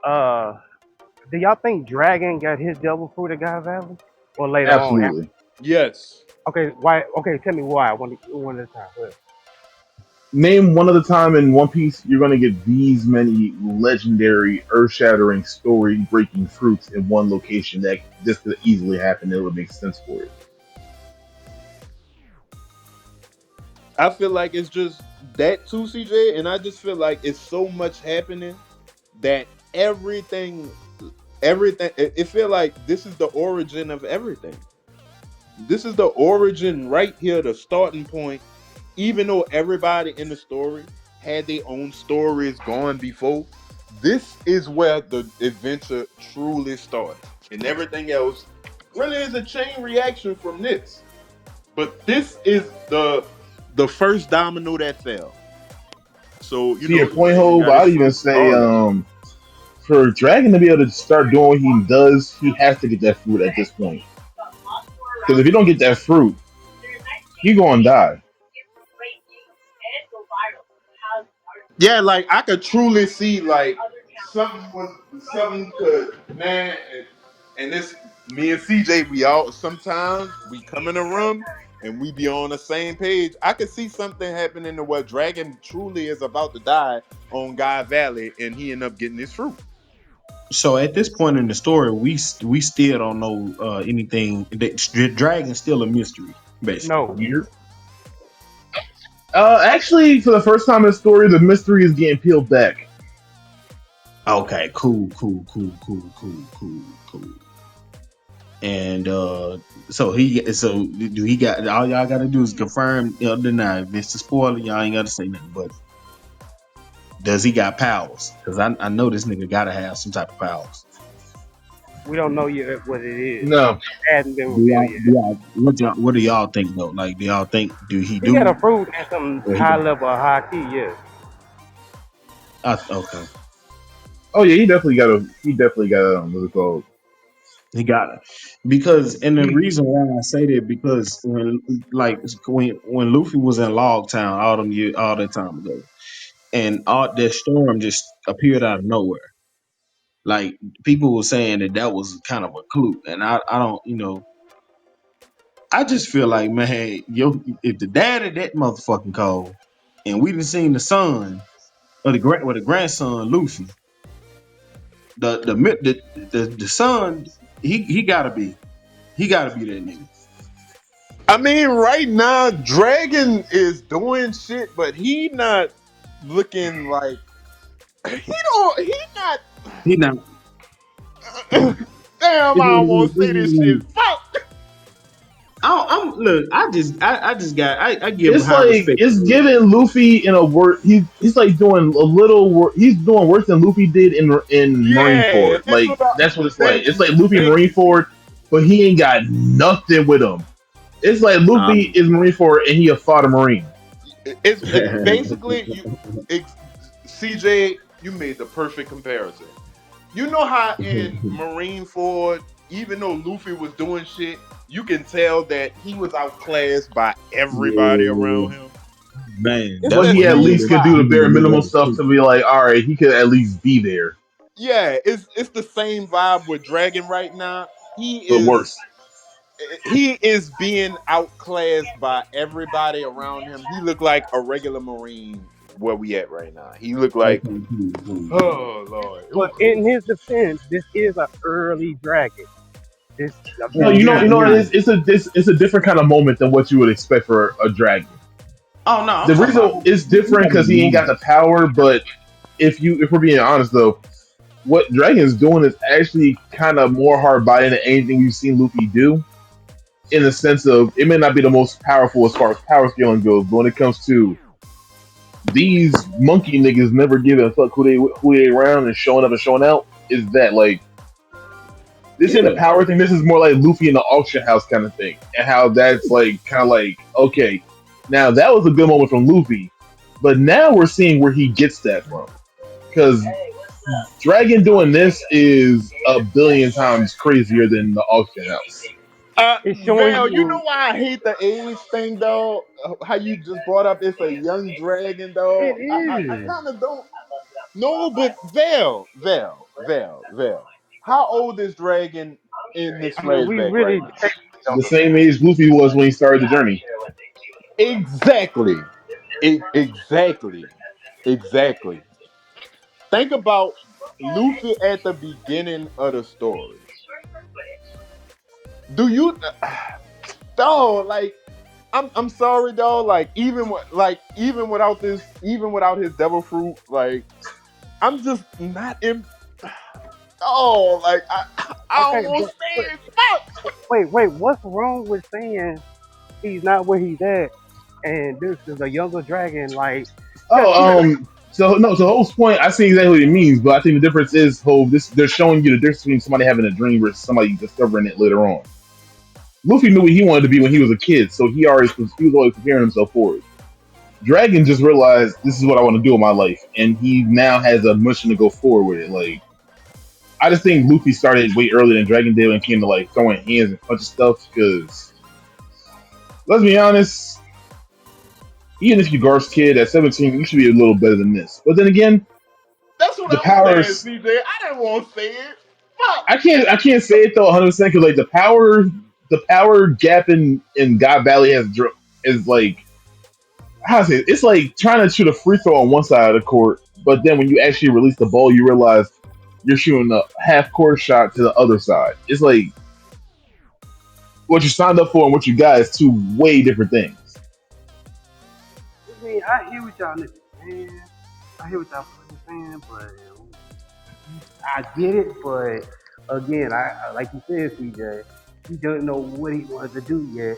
Uh, do y'all think Dragon got his devil fruit at God Valley, or later on? Absolutely. Yes. Okay, why? Okay, tell me why. One at a time. Go ahead. Name one other time in One Piece you're going to get these many legendary, earth-shattering, story-breaking fruits in one location that this could easily happen. It would make sense for it. I feel like it's just that too, CJ, and I just feel like it's so much happening that everything, everything. It feel like this is the origin of everything. This is the origin right here, the starting point. Even though everybody in the story had their own stories going before, this is where the adventure truly started, and everything else really is a chain reaction from this. But this is the first domino that fell. So To your point, Dragon Hove, got his I'd even fruit say already. for Dragon to be able to start doing what he does, he has to get that fruit at this point. Because if you don't get that fruit, he gonna die. Yeah, like I could truly see like something could man and this me and CJ we all sometimes we come in a room and we be on the same page. I could see something happening to where Dragon truly is about to die on Guy Valley and he end up getting his fruit. So at this point in the story, we still don't know anything. The dragon's still a mystery, basically. No, Weird. Actually, for the first time in the story, the mystery is getting peeled back. Okay, cool, cool, cool, cool, cool, cool, cool. And so do he got all y'all got to do is confirm or deny. If it's a spoiler, y'all ain't got to say nothing. But does he got powers? Because I know this nigga got to have some type of powers. we don't know yet what it is. No, It hasn't been revealed yet. What do y'all think though? Like, do y'all think do he He got a do? fruit and some Or he high level of high key. Yes. okay. oh yeah, he definitely got what's it called? He got it because, and the He, reason why I say that because when Luffy was in Log Town all that time ago, and all that storm just appeared out of nowhere. Like people were saying that was kind of a clue, and I don't I just feel like man, if the dad of that motherfucking cold, and we done seen the son or the grandson Luffy, the son he gotta be that nigga. I mean, right now, Dragon is doing shit, but he not looking like he not. He not. Damn, I don't want to say this shit. Fuck. I'm look. I just got. I give it's high like respect. it's giving Luffy in a work. He's like doing a little work. He's doing worse than Luffy did in Yeah, Marineford. that's Like what I that's what it's like. thank It's you. like Luffy Thank you, Marineford, CJ. but he ain't got nothing with him. It's like Luffy Um, is Marineford and he a fodder Marine. It's basically CJ. You made the perfect comparison. You know how in Marine Ford, even though Luffy was doing shit, you can tell that he was outclassed by everybody yeah, around him. man, It's But that's that he what at he same least really, could he do vibe. the bare really minimum was stuff too. to be like, all right, he could at least be there, Yeah, it's the same vibe with Dragon right now. but worse. He is being outclassed by everybody around him. He looked like a regular Marine where we at right now. He looked like, Okay, cool, cool, cool. oh Lord. But in his defense, this is an early dragon. This I'm No, Yeah, telling you yeah, now. you know what? yeah. It's a different kind of moment than what you would expect for a dragon. Oh no, I'm The talking about. reason it's I'm different talking because about he ain't got moment. the power, but if we're being honest though, what Dragon's doing is actually kind of more hard biting than anything we've seen Luffy do. In the sense of it may not be the most powerful as far as power scaling goes, but when it comes to these monkey niggas never giving a fuck who they around and showing up and showing out, is that like this ain't a Yeah, power thing. This is more like Luffy in the auction house kind of thing, and how that's like kind of like okay, now that was a good moment from Luffy, but now we're seeing where he gets that from because Dragon doing this is a billion times crazier than the auction house. It's showing Val, you know you why I hate the age thing, though? How you just brought up it's a young dragon, though. it I is. kind of don't. No, but Val, Val. How old is Dragon in this I mean, we flashback right really now? The same age Luffy was when he started the journey. Exactly. Exactly. Exactly. Think about Luffy at the beginning of the story. Do you dog like I'm sorry dog like even without this even without his devil fruit like I'm just not in oh like I okay, don't want to but say it fuck. wait, what's wrong with saying he's not where he's at, and this is a younger dragon? Like, you gotta keep. Oh, so no, to Hope's point, I see exactly what he means, but I think the difference is Hope. This they're showing you the difference between somebody having a dream versus somebody discovering it later on. Luffy knew what he wanted to be when he was a kid, so he was always preparing himself for it. Dragon just realized this is what I want to do in my life, and he now has a mission to go forward with it. Like I just think Luffy started way earlier than Dragon did when it came to like throwing hands and punching stuff. Because let's be honest, even if you Garf's kid at 17, you should be a little better than this. But then again, That's what the I'm saying, powers CJ. I didn't want to say it. Fuck. I can't say it though 100% because like the power gap in God Valley is like how to say it? It's like trying to shoot a free throw on one side of the court, but then when you actually release the ball, you realize you're shooting a half court shot to the other side. It's like what you signed up for and what you got is two way different things. I mean, I hear what y'all niggas saying. I hear what y'all fucking saying, but I get it. But again, I like you said, CJ, he doesn't know what he wants to do yet,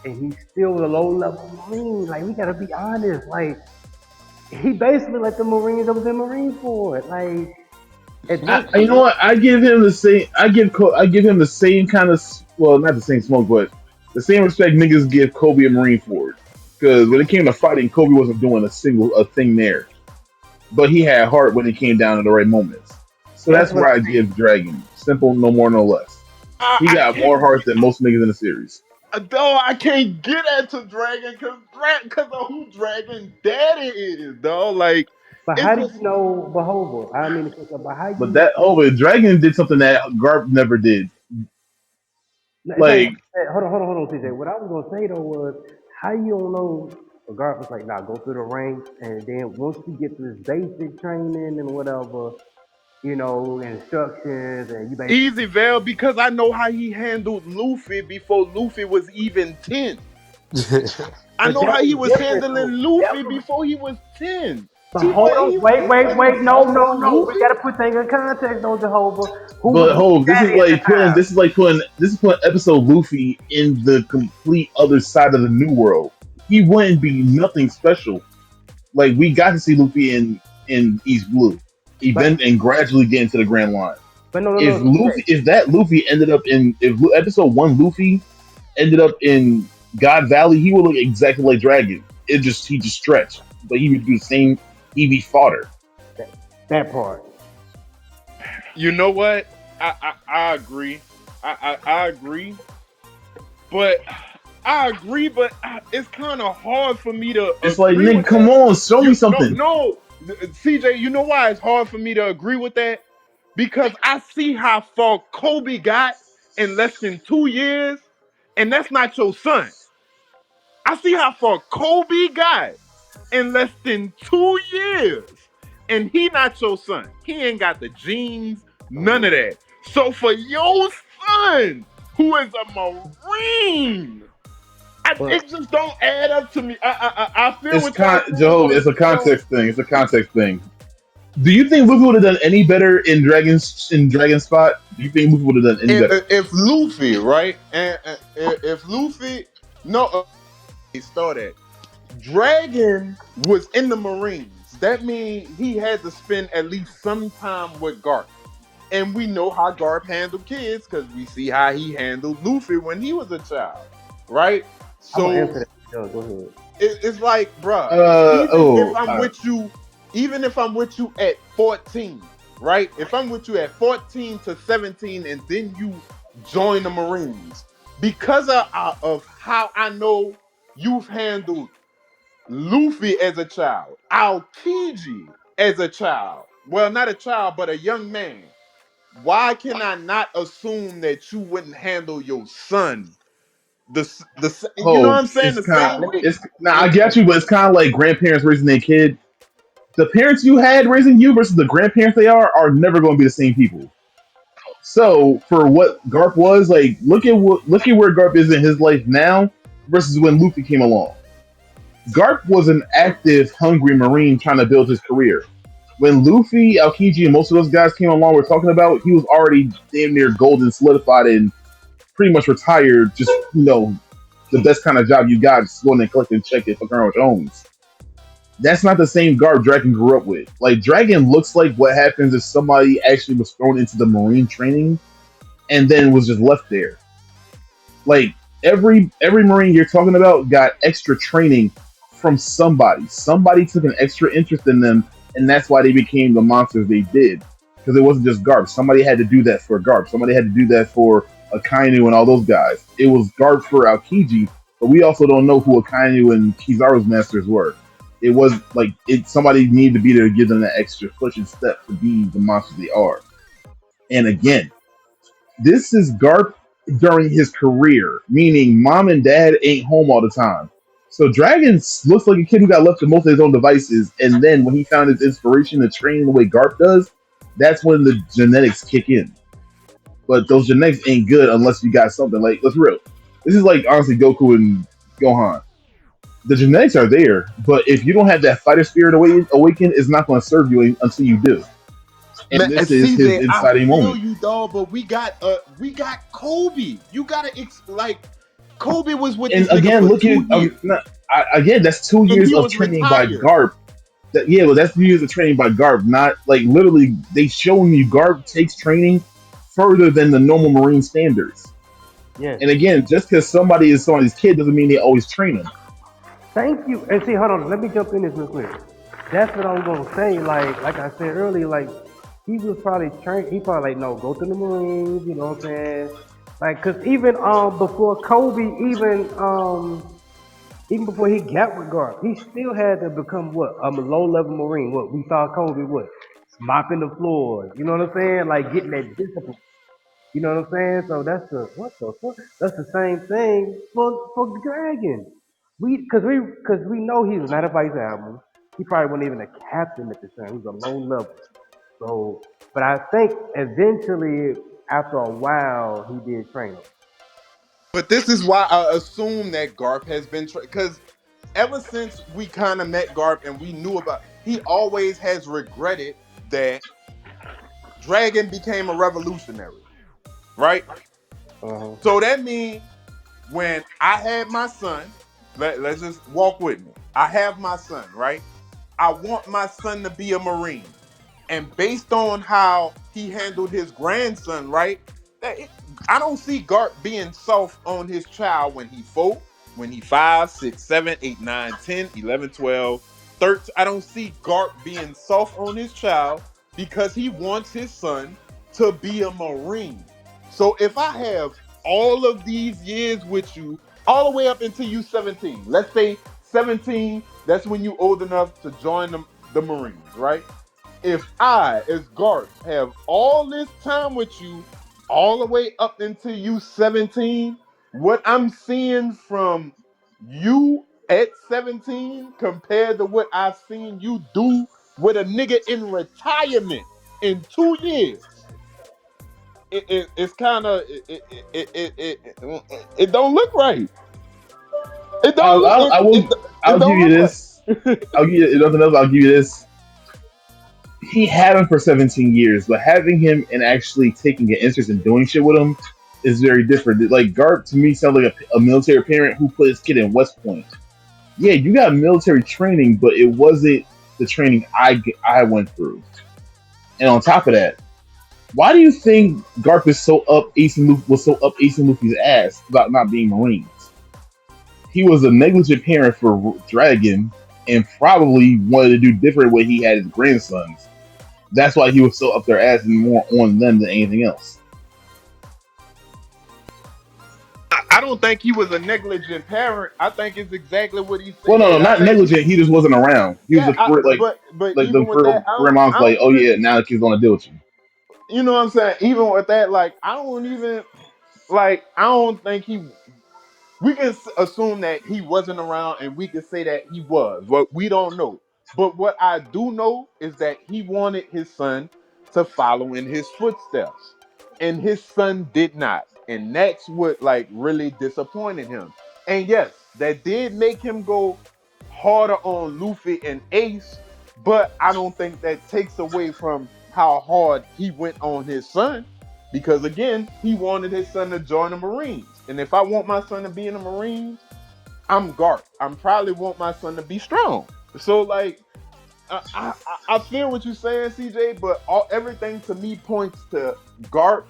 and he's still a low level marine. Like we gotta be honest. Like he basically like the Marines that was in Marine Corps. Like at this You know point, what? I give him the same. I give him the same kind of well, not the same smoke, but the same respect niggas give Kobe and Marine Ford. Because when it came to fighting, Kobe wasn't doing a thing there, but he had heart when it came down to the right moments. So that's that's what where I give Dragon simple, no more, no less. He I got can't more heart than most niggas in the series. dog, I can't get into Dragon because of who Dragon Daddy is, dog. Like But it's how do just you know Bahova? I mean, but how But you that but Dragon did something that Garp never did. no, it's not Like, even that. Hold on, CJ. What I was gonna say though was how you don't know. Regardless, like, nah, go through the ranks, and then once you get to this basic training and whatever, instructions, and you basically. easy, Val, because I know how he handled Luffy before Luffy was even 10. I But know that how was he was different, handling though. That Luffy was. before he was 10. But hold TJ, on, he was wait, handling no, boss no, ass no. We Luffy. gotta put things in context, though, Jehovah. Who was but Luffy Hove, daddy at the time? this is putting episode Luffy in the complete other side of the new world. He wouldn't be nothing special. Like we got to see Luffy in East Blue, But event and gradually get into the Grand Line. no, CJ. If that Luffy ended up in if episode one Luffy ended up in God Valley, he would look exactly like Dragon. He just stretched, but he would do the same. He'd be fodder. That, that part. You know what? I agree. I agree. But it's kind of hard for me to It's like agree Nick, with come that. on, show me You no something. no CJ, you know why it's hard for me to agree with that? Because I see how far Kobe got in less than 2 years, and that's not your son. I see how far Kobe got in less than 2 years, and he not your son. He ain't got the genes, none of So, that. So for your son, who is a Marine, but it just don't add up to me. I feel what y'all saying, but Jehovah. it It's a just don't. context thing. It's a context thing. Do you think Luffy would have done any better in Dragon Spot? Do you think Luffy would have done any better? If Luffy, right, and if Luffy, no, he started. Dragon was in the Marines. That means he had to spend at least some time with Garp. And we know how Garp handled kids because we see how he handled Luffy when he was a child, right? I'm gonna So answer that. Go ahead. it's like, bruh, Uh even if oh, I'm with you, even if I'm with you at 14, right? If I'm with you at 14 to 17 and then you join the Marines, because of how I know you've handled Luffy as a child, Aokiji as a child. Well, not a child, but a young man. why can I not assume that you wouldn't handle your son you know what Oh, I'm saying, it's the kind. same way? It's now I let me get you, but it's kind of like grandparents raising their kid. The parents you had raising you versus the grandparents they are never going to be the same people. So for what Garp was like, look at where Garp is in his life now versus when Luffy came along. Garp was an active, hungry Marine trying to build his career. When Luffy, Aokiji, and most of those guys came along, we're talking about, he was already damn near golden, solidified, and pretty much retired. Just the best kind of job you got, just going and collecting check and fucking around with owns. That's not the same Garp Dragon grew up with. Like Dragon looks like what happens if somebody actually was thrown into the Marine training and then was just left there. Like every Marine you're talking about got extra training from somebody. Somebody took an extra interest in them, and that's why they became the monsters they did. Because it wasn't just Garp. Somebody had to do that for Garp. Somebody had to do that for Akainu and all those guys. It was Garp for Aokiji, but we also don't know who Akainu and Kizaru's masters were. It was like somebody needed to be there to give them that extra push and step to be the monsters they are. And again, this is Garp during his career, meaning mom and dad ain't home all the time. So Dragon looks like a kid who got left to most of his own devices, and then when he found his inspiration to train the way Garp does, that's when the genetics kick in. But those genetics ain't good unless you got something like, let's real. This is like honestly Goku and Gohan. The genetics are there, but if you don't have that fighter spirit awaken, it's not going to serve you until you do. Man, And this is his CJ, I inciting feel moment. you, dog, but we got Kobe. You gotta like Kobe was with And this nigga again, for look at 2 years, again. That's two and years he of was training by retired. Garp. Well, that's 2 years of training by Garp. Not like literally, they showing you Garp takes training further than the normal Marine standards. yes. And again, just because somebody is somebody's kid doesn't mean they always train them. Thank you. And see, hold on. Let me jump in this real quick. That's what I'm gonna say. Like I said earlier, like he was probably trained. He probably like, no, go to the Marines. You know what I'm saying? Like, cause even before Kobe, even before he got with Garp, he still had to become what a low level Marine. What we saw Kobe what mopping the floors. You know what I'm saying? Like getting that discipline. You know what I'm saying? So that's the what the fuck? That's the same thing for the Dragon. We know he was not a vice admiral. He probably wasn't even a captain at the time. He was a low level. So, but I think eventually, after a while, he did train him. But this is why I assume that Garp has been because ever since we kind of met Garp and we knew about, he always has regretted that Dragon became a revolutionary, right? Uh-huh. So that means when I had my son, let's just walk with me. I have my son, right? I want my son to be a Marine. And based on how he handled his grandson, right? I don't see Garp being soft on his child when he 4, when he 5, 6, 7, 8, 9, 10, 11, 12, 13. I don't see Garp being soft on his child because he wants his son to be a Marine. So if I have all of these years with you, all the way up until you 17, let's say 17, that's when you old enough to join the Marines, right? If I, as Garp, have all this time with you, all the way up until you 17, what I'm seeing from you at 17 compared to what I've seen you do with a nigga in retirement in 2 years, it's kind of it don't look right. It don't I'll, look I'll, I will. it I'll give don't you look right. this. I'll give you nothing else. I'll give you this. He had him for 17 years, but having him and actually taking an interest in doing shit with him is very different. Like Garp to me sounds like a military parent who put his kid in West Point. Yeah, you got military training, but it wasn't the training I went through. And on top of that, why do you think Garp is so up Ace and was so up Ace and Luffy's ass about not being Marines? He was a negligent parent for Dragon and probably wanted to do different when he had his grandsons. That's why he was so up their ass and more on them than anything else. I don't think he was a negligent parent. I think it's exactly what he Well, no, said. I not think negligent. He just wasn't around. He was yeah, a career but like the even with that, career mom's I like, don't oh even yeah, now the kid's gonna deal with you. you know what I'm saying? Even with that, like I don't think he. We can assume that he wasn't around, and we can say that he was. But we don't know. But what I do know is that he wanted his son to follow in his footsteps, and his son did not, and that's what like really disappointed him. And yes, that did make him go harder on Luffy and Ace, but I don't think that takes away from how hard he went on his son. Because again, he wanted his son to join the Marines. And if I want my son to be in the Marines, I'm Garp. I'm probably want my son to be strong. So like I feel what you're saying, CJ, but everything to me points to Garp,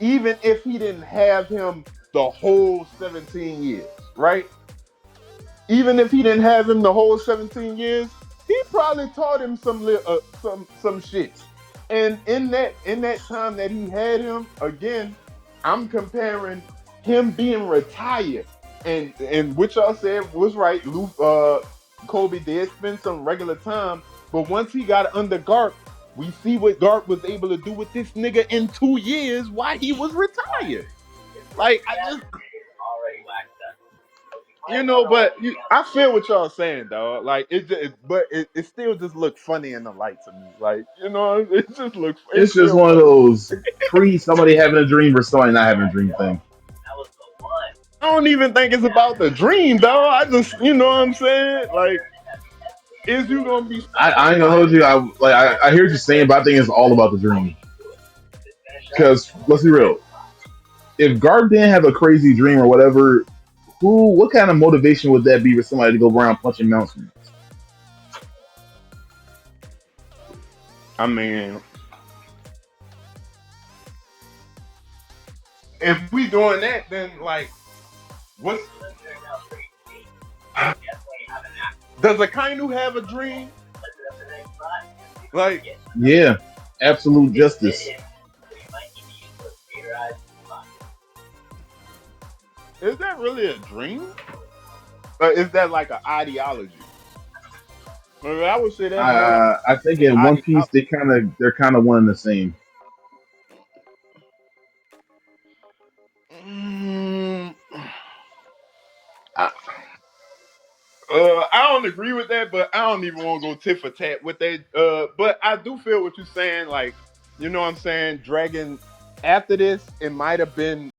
even if he didn't have him the whole 17 years, right? Even if he didn't have him the whole 17 years, he probably taught him some shit. And in that time that he had him, again, I'm comparing him being retired, and which y'all said was right. Koby did spend some regular time, but once he got under Garp, we see what Garp was able to do with this nigga in 2 years while he was retired. Like I just but I feel what y'all saying, dog. Like it still just looked funny in the light to me. Like it just looks, it's It's just still one of funny. those pre somebody having a dream versus somebody not having a dream thing. I don't even think it's about the dream, dog. I just, you know what I'm saying? Like, is you gonna be? I ain't gonna hold you. I hear what you're saying, but I think it's all about the dream. Because let's be real, if Garb didn't have a crazy dream or whatever, what kind of motivation would that be for somebody to go around punching mountains? I mean, if we doing that, then like, what's does Akainu have a dream? Like, Yeah, absolute justice. is that really a dream? Or is that like an ideology? I mean, I would say that's more like I think an in One Piece ideology. they're kind of one and the same. Mm, I, I don't agree with that, but I don't even want to go tit for tat with that. But I do feel what you're saying. Like, you know what I'm saying? Dragon, after this, it might have been